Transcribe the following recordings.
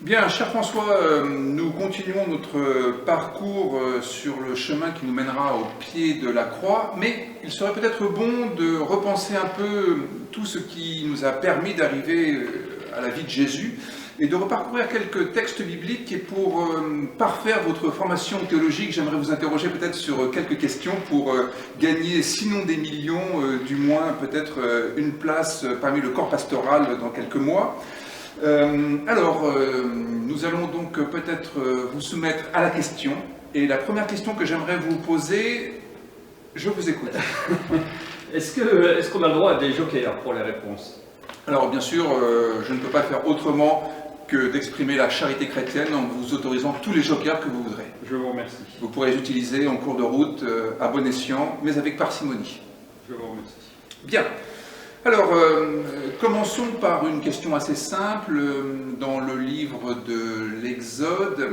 Bien, cher François, nous continuons notre parcours sur le chemin qui nous mènera au pied de la croix, mais il serait peut-être bon de repenser un peu tout ce qui nous a permis d'arriver à la vie de Jésus et de reparcourir quelques textes bibliques. Et pour parfaire votre formation théologique, j'aimerais vous interroger peut-être sur quelques questions pour gagner, sinon des millions, du moins peut-être une place parmi le corps pastoral dans quelques mois. Nous allons donc peut-être vous soumettre à la question. Et la première question que j'aimerais vous poser, je vous écoute. Est-ce qu'on a le droit à des jokers pour les réponses? Alors bien sûr, je ne peux pas faire autrement que d'exprimer la charité chrétienne en vous autorisant tous les jokers que vous voudrez. Je vous remercie. Vous pourrez les utiliser en cours de route, à bon escient, mais avec parcimonie. Je vous remercie. Bien. Alors, commençons par une question assez simple. Dans le livre de l'Exode,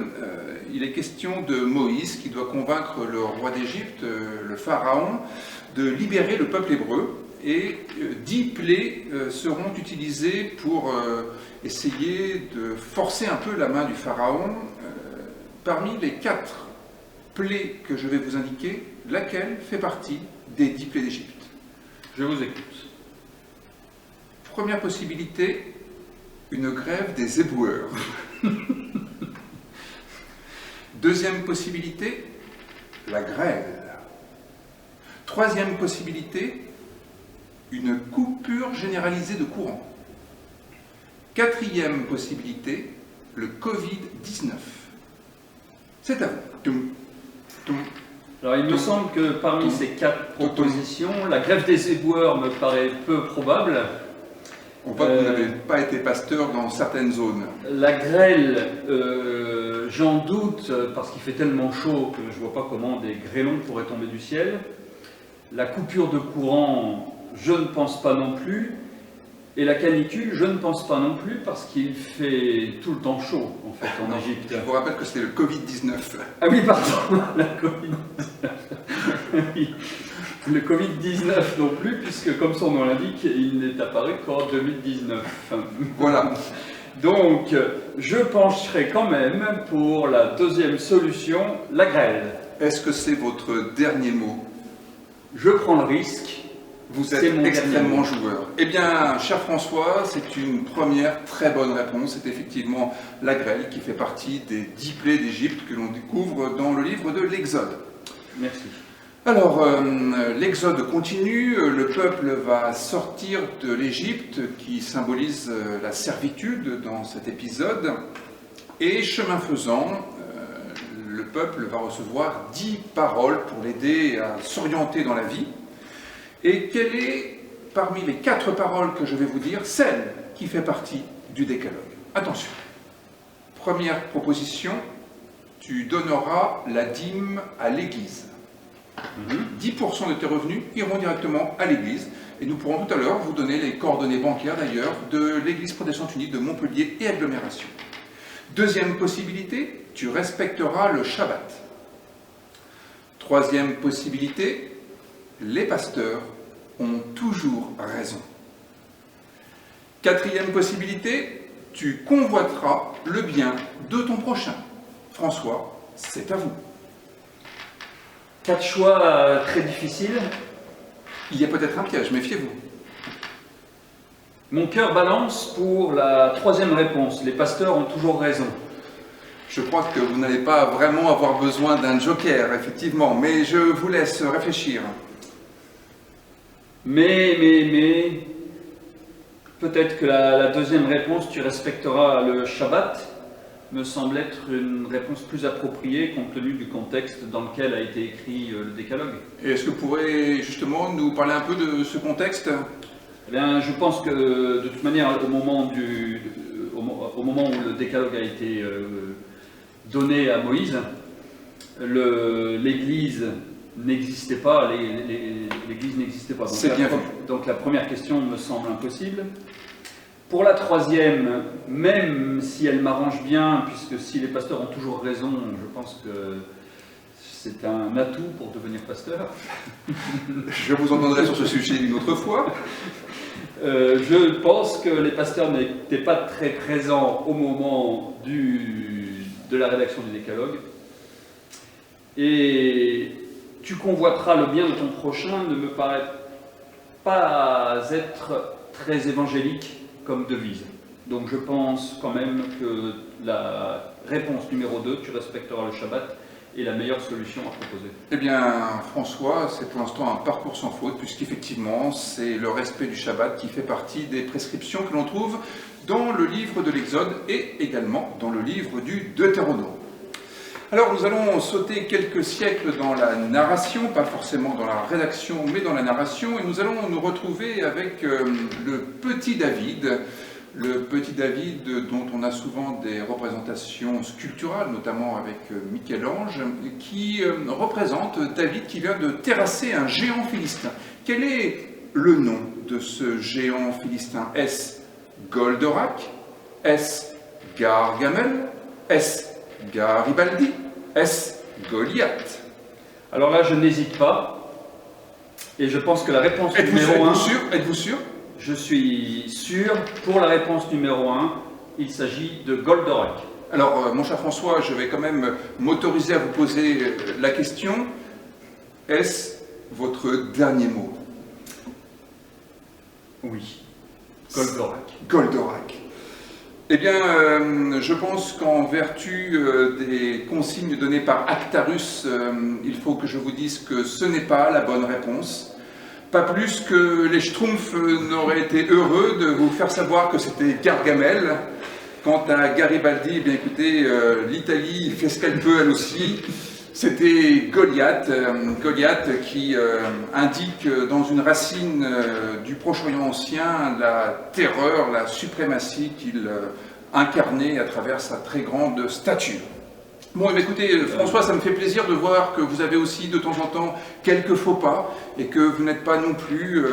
il est question de Moïse qui doit convaincre le roi d'Égypte, le pharaon, de libérer le peuple hébreu. Et 10 plaies seront utilisées pour essayer de forcer un peu la main du pharaon. Parmi les 4 plaies que je vais vous indiquer, laquelle fait partie des 10 plaies d'Égypte? Je vous écoute. Première possibilité, une grève des éboueurs. Deuxième possibilité, la grêle. Troisième possibilité, une coupure généralisée de courant. Quatrième possibilité, le Covid-19. C'est à vous. Alors il me semble que parmi ces 4 propositions, la grève des éboueurs me paraît peu probable. On voit que vous n'avez pas été pasteur dans certaines zones. La grêle, j'en doute parce qu'il fait tellement chaud que je ne vois pas comment des grêlons pourraient tomber du ciel. La coupure de courant, je ne pense pas non plus. Et la canicule, je ne pense pas non plus parce qu'il fait tout le temps chaud en fait en Égypte. Je vous rappelle que c'était le Covid-19. Ah oui, pardon, la Covid-19. Oui. Le Covid-19 non plus, puisque comme son nom l'indique, il n'est apparu qu'en 2019. Voilà. Donc, je pencherai quand même pour la deuxième solution, la grêle. Est-ce que c'est votre dernier mot? Je prends le risque. Vous êtes extrêmement joueur. Eh bien, cher François, c'est une première très bonne réponse. C'est effectivement la grêle qui fait partie des 10 plaies d'Égypte que l'on découvre dans le livre de l'Exode. Merci. Alors, l'Exode continue, le peuple va sortir de l'Égypte qui symbolise la servitude dans cet épisode, et chemin faisant, le peuple va recevoir 10 paroles pour l'aider à s'orienter dans la vie. Et quelle est, parmi les 4 paroles que je vais vous dire, celle qui fait partie du décalogue? Attention, première proposition, tu donneras la dîme à l'Église. 10% de tes revenus iront directement à l'Église, et nous pourrons tout à l'heure vous donner les coordonnées bancaires d'ailleurs de l'Église protestante unie de Montpellier et agglomération. Deuxième possibilité, tu respecteras le Shabbat. Troisième possibilité, les pasteurs ont toujours raison. Quatrième possibilité, tu convoiteras le bien de ton prochain. François, c'est à vous. 4 choix très difficiles. Il y a peut-être un piège, méfiez-vous. Mon cœur balance pour la troisième réponse. Les pasteurs ont toujours raison. Je crois que vous n'allez pas vraiment avoir besoin d'un joker, effectivement, mais je vous laisse réfléchir. Mais, peut-être que la deuxième réponse, tu respecteras le Shabbat, me semble être une réponse plus appropriée compte tenu du contexte dans lequel a été écrit le décalogue. Et est-ce que vous pourrez justement nous parler un peu de ce contexte? Eh bien, je pense que de toute manière, au moment où le décalogue a été donné à Moïse, l'Église n'existait pas. L'Église n'existait pas. C'est bien vu. Donc la première question me semble impossible. Pour la troisième, même si elle m'arrange bien, puisque si les pasteurs ont toujours raison, je pense que c'est un atout pour devenir pasteur. Je vous entendrai sur ce sujet une autre fois. Je pense que les pasteurs n'étaient pas très présents au moment de la rédaction du décalogue. Et tu convoiteras le bien de ton prochain ne me paraît pas être très évangélique comme devise. Donc je pense quand même que la réponse numéro 2, tu respecteras le Shabbat, est la meilleure solution à proposer. Eh bien, François, c'est pour l'instant un parcours sans faute, puisqu'effectivement, c'est le respect du Shabbat qui fait partie des prescriptions que l'on trouve dans le livre de l'Exode et également dans le livre du Deutéronome. Alors, nous allons sauter quelques siècles dans la narration, pas forcément dans la rédaction, mais dans la narration, et nous allons nous retrouver avec le petit David. Le petit David dont on a souvent des représentations sculpturales, notamment avec Michel-Ange, qui représente David qui vient de terrasser un géant philistin. Quel est le nom de ce géant philistin? Est-ce Goldorak? Est-ce Gargamel? Est-ce Garibaldi? Est-ce Goliath? Alors là, je n'hésite pas, et je pense que la réponse numéro 1... Êtes-vous sûr? Je suis sûr, pour la réponse numéro 1, il s'agit de Goldorak. Alors, mon cher François, je vais quand même m'autoriser à vous poser la question. Est-ce votre dernier mot? Oui, Goldorak. Goldorak. Eh bien, je pense qu'en vertu des consignes données par Actarus, il faut que je vous dise que ce n'est pas la bonne réponse. Pas plus que les Schtroumpfs n'auraient été heureux de vous faire savoir que c'était Gargamel. Quant à Garibaldi, eh bien écoutez, l'Italie fait ce qu'elle peut elle aussi. C'était Goliath, Goliath qui indique dans une racine du Proche-Orient ancien la terreur, la suprématie qu'il incarnait à travers sa très grande stature. Bon, écoutez, François, ça me fait plaisir de voir que vous avez aussi de temps en temps quelques faux pas et que vous n'êtes pas non plus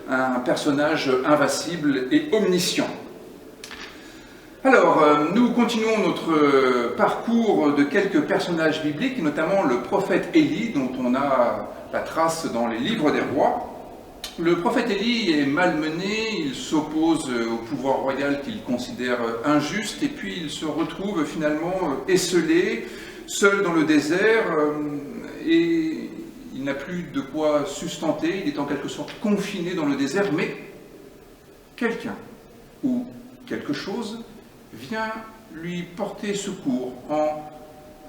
un personnage invincible et omniscient. Alors, nous continuons notre parcours de quelques personnages bibliques, notamment le prophète Élie, dont on a la trace dans les livres des rois. Le prophète Élie est malmené, il s'oppose au pouvoir royal qu'il considère injuste, et puis il se retrouve finalement esseulé, seul dans le désert, et il n'a plus de quoi sustenter, il est en quelque sorte confiné dans le désert, mais quelqu'un ou quelque chose vient lui porter secours en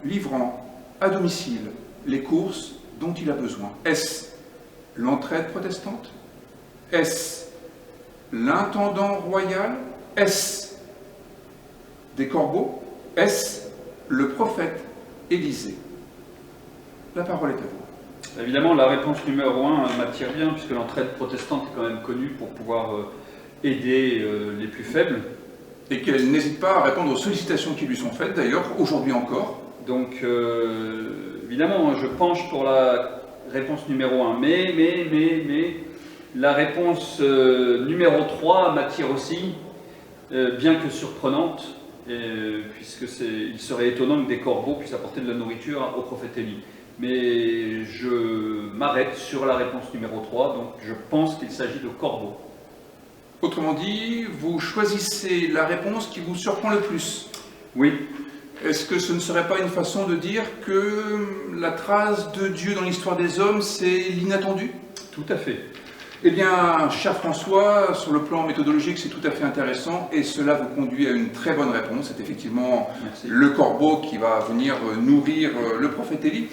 livrant à domicile les courses dont il a besoin. Est-ce l'entraide protestante? Est-ce l'intendant royal? Est-ce des corbeaux? Est-ce le prophète Élisée? La parole est à vous. Évidemment, la réponse numéro 1 m'attire bien, puisque l'entraide protestante est quand même connue pour pouvoir aider les plus faibles. Et qu'elle n'hésite pas à répondre aux sollicitations qui lui sont faites, d'ailleurs, aujourd'hui encore. Donc, évidemment, je penche pour la réponse numéro 1, mais la réponse numéro 3 m'attire aussi, bien que surprenante, puisqu'il serait étonnant que des corbeaux puissent apporter de la nourriture au prophète Élie. Mais je m'arrête sur la réponse numéro 3, donc je pense qu'il s'agit de corbeaux. Autrement dit, vous choisissez la réponse qui vous surprend le plus. Oui. Est-ce que ce ne serait pas une façon de dire que la trace de Dieu dans l'histoire des hommes, c'est l'inattendu? Tout à fait. Eh bien, cher François, sur le plan méthodologique, c'est tout à fait intéressant et cela vous conduit à une très bonne réponse. C'est effectivement le corbeau qui va venir nourrir le prophète Élie.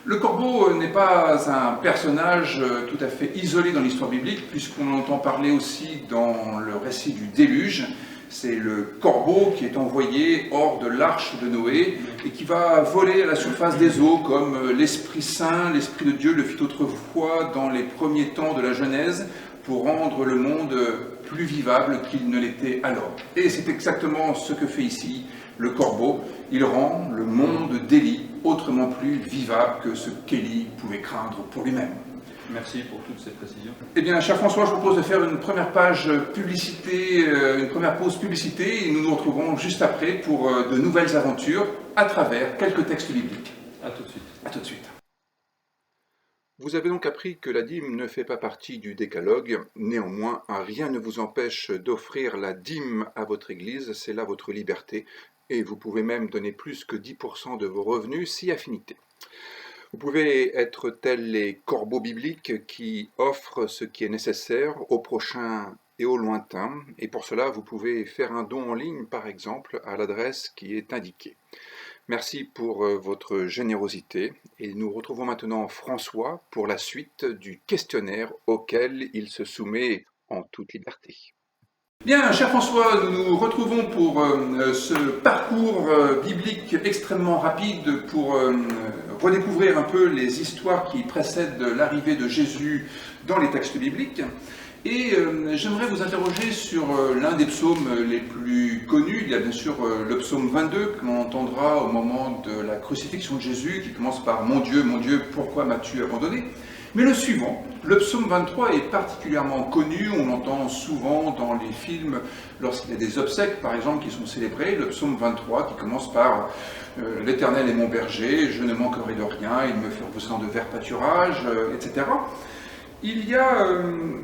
Le corbeau n'est pas un personnage tout à fait isolé dans l'histoire biblique, puisqu'on entend parler aussi dans le récit du déluge. C'est le corbeau qui est envoyé hors de l'arche de Noé et qui va voler à la surface des eaux, comme l'Esprit Saint, l'Esprit de Dieu le fit autrefois dans les premiers temps de la Genèse, pour rendre le monde plus vivable qu'il ne l'était alors. Et c'est exactement ce que fait ici le corbeau. Il rend le monde d'Élie autrement plus vivable que ce qu'Élie pouvait craindre pour lui-même. Merci pour toutes ces précisions. Eh bien, cher François, je vous propose de faire une première page publicité, une première pause publicité, et nous nous retrouverons juste après pour de nouvelles aventures à travers quelques textes bibliques. À tout de suite. À tout de suite. Vous avez donc appris que la dîme ne fait pas partie du décalogue. Néanmoins, rien ne vous empêche d'offrir la dîme à votre église, c'est là votre liberté, et vous pouvez même donner plus que 10% de vos revenus si affinité. Vous pouvez être tels les corbeaux bibliques qui offrent ce qui est nécessaire au prochain et au lointain, et pour cela vous pouvez faire un don en ligne par exemple à l'adresse qui est indiquée. Merci pour votre générosité et nous retrouvons maintenant François pour la suite du questionnaire auquel il se soumet en toute liberté. Bien, cher François, nous nous retrouvons pour ce parcours biblique extrêmement rapide pour redécouvrir un peu les histoires qui précèdent l'arrivée de Jésus dans les textes bibliques. Et j'aimerais vous interroger sur l'un des psaumes les plus connus. Il y a bien sûr le psaume 22 que l'on entendra au moment de la crucifixion de Jésus, qui commence par « Mon Dieu, pourquoi m'as-tu abandonné ?» Mais le suivant, le psaume 23, est particulièrement connu. On l'entend souvent dans les films lorsqu'il y a des obsèques, par exemple, qui sont célébrés. Le psaume 23 qui commence par « L'Éternel est mon berger, je ne manquerai de rien, il me fait reposer de verts pâturages, etc. » Il y a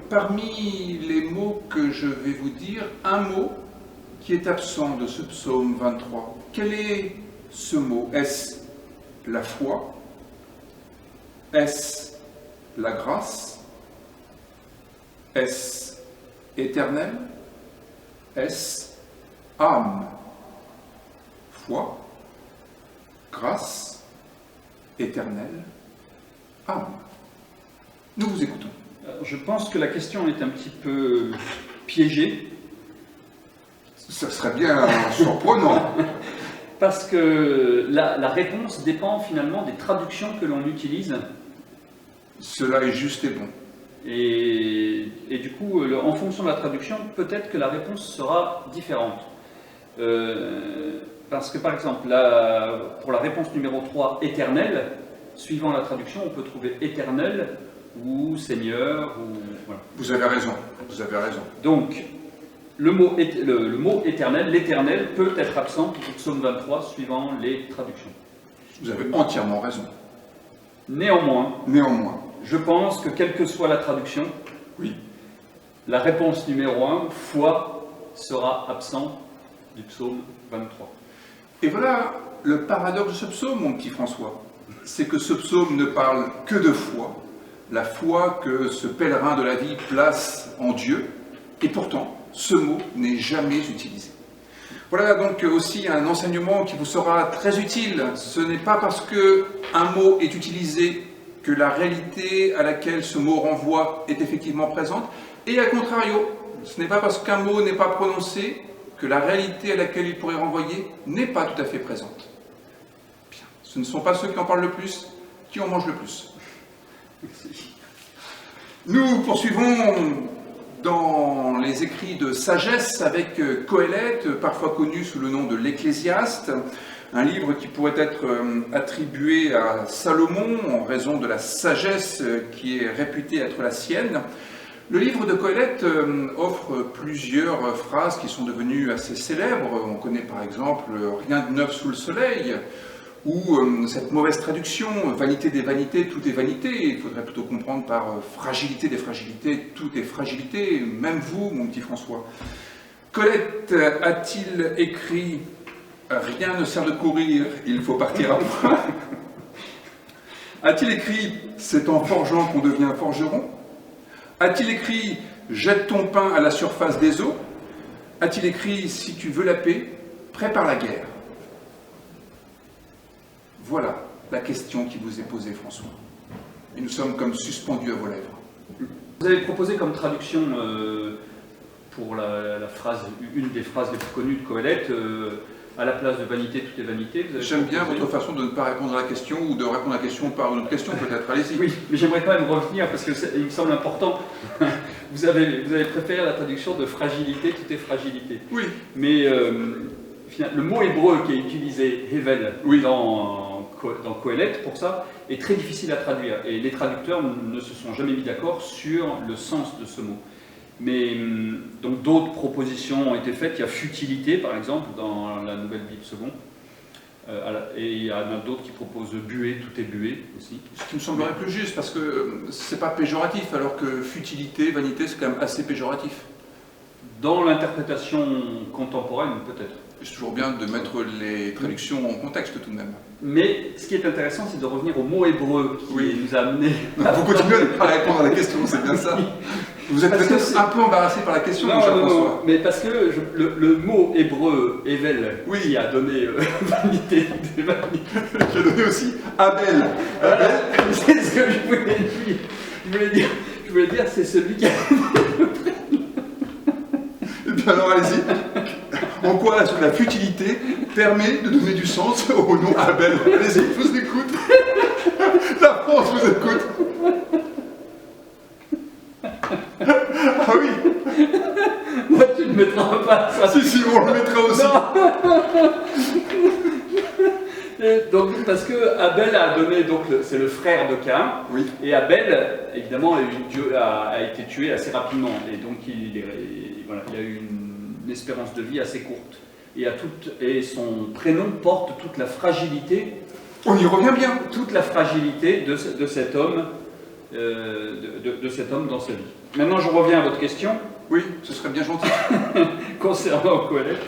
parmi les mots que je vais vous dire, un mot qui est absent de ce psaume 23. Quel est ce mot? Est-ce la foi? Est-ce la grâce? Est-ce éternel? Est-ce âme? Foi, grâce, éternel, âme. Nous vous écoutons. Je pense que la question est un petit peu piégée. Ça serait bien surprenant. Parce que la réponse dépend finalement des traductions que l'on utilise. Cela est juste et bon. Et du coup, en fonction de la traduction, peut-être que la réponse sera différente. Parce que par exemple, pour la réponse numéro 3, éternel, suivant la traduction, on peut trouver éternel ou Seigneur, ou voilà. Vous avez raison, vous avez raison. Donc, le mot éternel, l'éternel, peut être absent du psaume 23, suivant les traductions. Vous avez entièrement raison. Néanmoins, je pense que quelle que soit la traduction, oui, la réponse numéro 1, foi, sera absent du psaume 23. Et voilà le paradoxe de ce psaume, mon petit François. C'est que ce psaume ne parle que de foi, la foi que ce pèlerin de la vie place en Dieu, et pourtant, ce mot n'est jamais utilisé. Voilà donc aussi un enseignement qui vous sera très utile. Ce n'est pas parce qu'un mot est utilisé que la réalité à laquelle ce mot renvoie est effectivement présente, et à contrario, ce n'est pas parce qu'un mot n'est pas prononcé que la réalité à laquelle il pourrait renvoyer n'est pas tout à fait présente. Bien. Ce ne sont pas ceux qui en parlent le plus qui en mangent le plus. Merci. Nous poursuivons dans les écrits de sagesse avec Coëlette, parfois connu sous le nom de l'Ecclésiaste, un livre qui pourrait être attribué à Salomon en raison de la sagesse qui est réputée être la sienne. Le livre de Coëlette offre plusieurs phrases qui sont devenues assez célèbres. On connaît par exemple « Rien de neuf sous le soleil », ou cette mauvaise traduction, vanité des vanités, tout est vanité, il faudrait plutôt comprendre par fragilité des fragilités, tout est fragilité, même vous, mon petit François. Coëlette a-t-il écrit « Rien ne sert de courir, il faut partir à point » A-t-il écrit « C'est en forgeant qu'on devient forgeron » A-t-il écrit « Jette ton pain à la surface des eaux » A-t-il écrit « Si tu veux la paix, prépare la guerre » Voilà la question qui vous est posée, François. Et nous sommes comme suspendus à vos lèvres. Vous avez proposé comme traduction pour la phrase, une des phrases les plus connues de Coëlette, à la place de vanité, tout est vanité. J'aime bien votre façon de ne pas répondre à la question ou de répondre à la question par une autre question, peut-être. Allez-y. Oui, mais j'aimerais quand même revenir parce qu'il me semble important. Vous avez préféré la traduction de fragilité, tout est fragilité. Oui. Mais le mot hébreu qui est utilisé, Hevel, oui, dans Coëlette, pour ça, est très difficile à traduire. Et les traducteurs ne se sont jamais mis d'accord sur le sens de ce mot. Mais donc d'autres propositions ont été faites. Il y a futilité, par exemple, dans la Nouvelle Bible seconde. Et il y en a d'autres qui proposent buée, tout est buée aussi. Ce qui me semblerait plus juste, parce que c'est pas péjoratif, alors que futilité, vanité, c'est quand même assez péjoratif. Dans l'interprétation contemporaine, peut-être. C'est toujours bien de mettre les traductions en contexte tout de même. Mais ce qui est intéressant, c'est de revenir au mot hébreu qui nous a amené. Vous continuez à répondre à la question, c'est bien ça. Vous êtes peut-être un peu embarrassé par la question, mon cher François. Non, mais parce que le mot hébreu, Evel, oui, qui a donné vanité, qui a donné aussi Abel. Voilà, c'est ce que je voulais dire. Je voulais dire, c'est celui qui a. Et bien alors, allez-y. En quoi est-ce que la futilité permet de donner du sens au nom Abel? Allez-y, je vous écoute. La France vous écoute. Ah oui. Moi, tu ne mettras pas ça. Si, on le mettra aussi. Donc, parce que Abel a donné, donc c'est le frère de Caïn, oui. Et Abel, évidemment, a été tué assez rapidement, et donc il a eu une espérance de vie assez courte. Et son prénom porte toute la fragilité. On y revient bien. Toute la fragilité de cet homme, de cet homme dans sa vie. Maintenant, je reviens à votre question. Oui, ce serait bien gentil. Concernant Coëlette.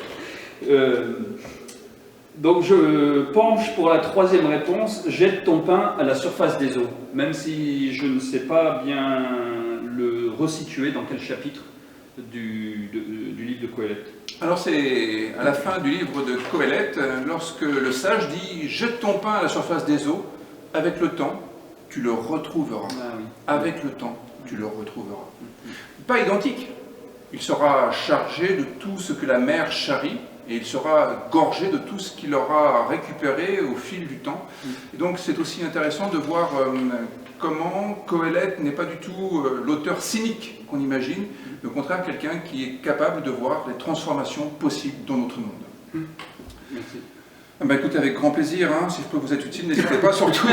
Donc je penche pour la troisième réponse, jette ton pain à la surface des eaux, même si je ne sais pas bien le resituer dans quel chapitre du livre de Coëlette. Alors c'est à la fin du livre de Coëlette, lorsque le sage dit « Jette ton pain à la surface des eaux, avec le temps, tu le retrouveras. Ah, oui. Avec le temps, tu le retrouveras. » Pas identique. Il sera chargé de tout ce que la mer charrie, et il sera gorgé de tout ce qu'il aura récupéré au fil du temps. Et donc c'est aussi intéressant de voir comment Coëlette n'est pas du tout l'auteur cynique qu'on imagine, mais au contraire quelqu'un qui est capable de voir les transformations possibles dans notre monde. Merci. Bah écoutez, avec grand plaisir, hein, si je peux vous être utile, n'hésitez pas surtout.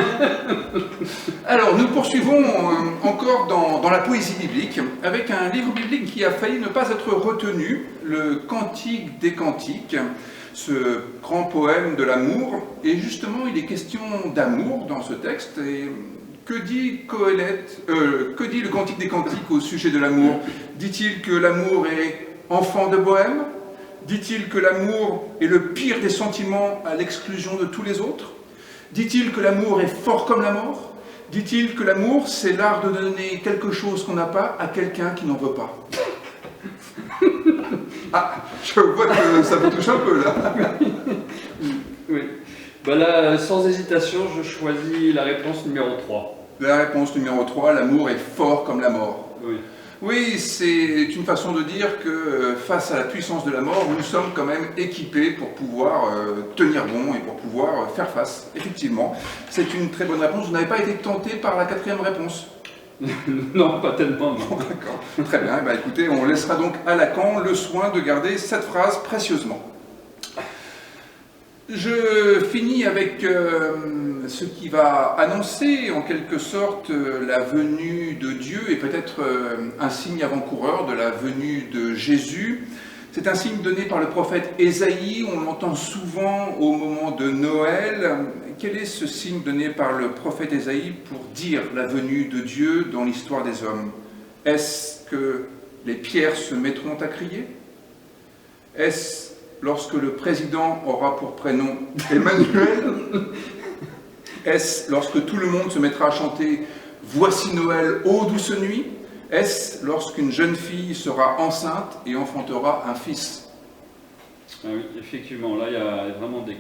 Alors, nous poursuivons encore dans la poésie biblique, avec un livre biblique qui a failli ne pas être retenu, le Cantique des Cantiques, ce grand poème de l'amour. Et justement, il est question d'amour dans ce texte. Et que dit Coëlette, que dit le Cantique des Cantiques au sujet de l'amour? Dit-il que l'amour est enfant de bohème? Dit-il que l'amour est le pire des sentiments à l'exclusion de tous les autres? Dit-il que l'amour est fort comme la mort? Dit-il que l'amour, c'est l'art de donner quelque chose qu'on n'a pas à quelqu'un qui n'en veut pas? Ah, je vois que ça vous touche un peu, là. Oui. Ben là, sans hésitation, je choisis la réponse numéro 3. La réponse numéro 3, l'amour est fort comme la mort. Oui. Oui, c'est une façon de dire que face à la puissance de la mort, nous sommes quand même équipés pour pouvoir tenir bon et pour pouvoir faire face. Effectivement, c'est une très bonne réponse. Vous n'avez pas été tenté par la quatrième réponse? Non, pas tellement. Bon, d'accord. Très bien. Eh bien, écoutez, on laissera donc à Lacan le soin de garder cette phrase précieusement. Je finis avec ce qui va annoncer en quelque sorte la venue de Dieu et peut-être un signe avant-coureur de la venue de Jésus. C'est un signe donné par le prophète Ésaïe, on l'entend souvent au moment de Noël. Quel est ce signe donné par le prophète Ésaïe pour dire la venue de Dieu dans l'histoire des hommes? Est-ce que les pierres se mettront à crier? Est-ce lorsque le président aura pour prénom Emmanuel? Est-ce lorsque tout le monde se mettra à chanter « Voici Noël, ô douce nuit » Est-ce lorsqu'une jeune fille sera enceinte et enfantera un fils? Ah oui, effectivement, là il y a vraiment des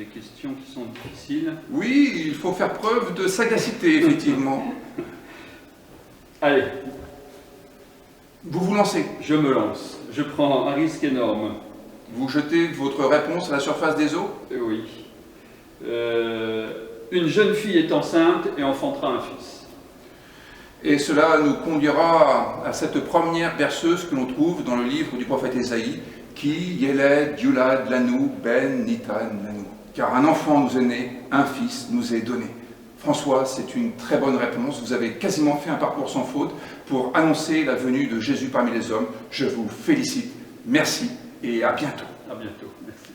questions qui sont difficiles. Oui, il faut faire preuve de sagacité, effectivement. Allez. Vous vous lancez? Je me lance. Je prends un risque énorme. Vous jetez votre réponse à la surface des eaux? Oui. Une jeune fille est enceinte et enfantera un fils. Et cela nous conduira à cette première berceuse que l'on trouve dans le livre du prophète Ésaïe, qui Yeled Yulad Lanu Ben Nitan Lanu. Car un enfant nous est né, un fils nous est donné. François, c'est une très bonne réponse. Vous avez quasiment fait un parcours sans faute pour annoncer la venue de Jésus parmi les hommes. Je vous félicite. Merci et à bientôt. À bientôt. Merci.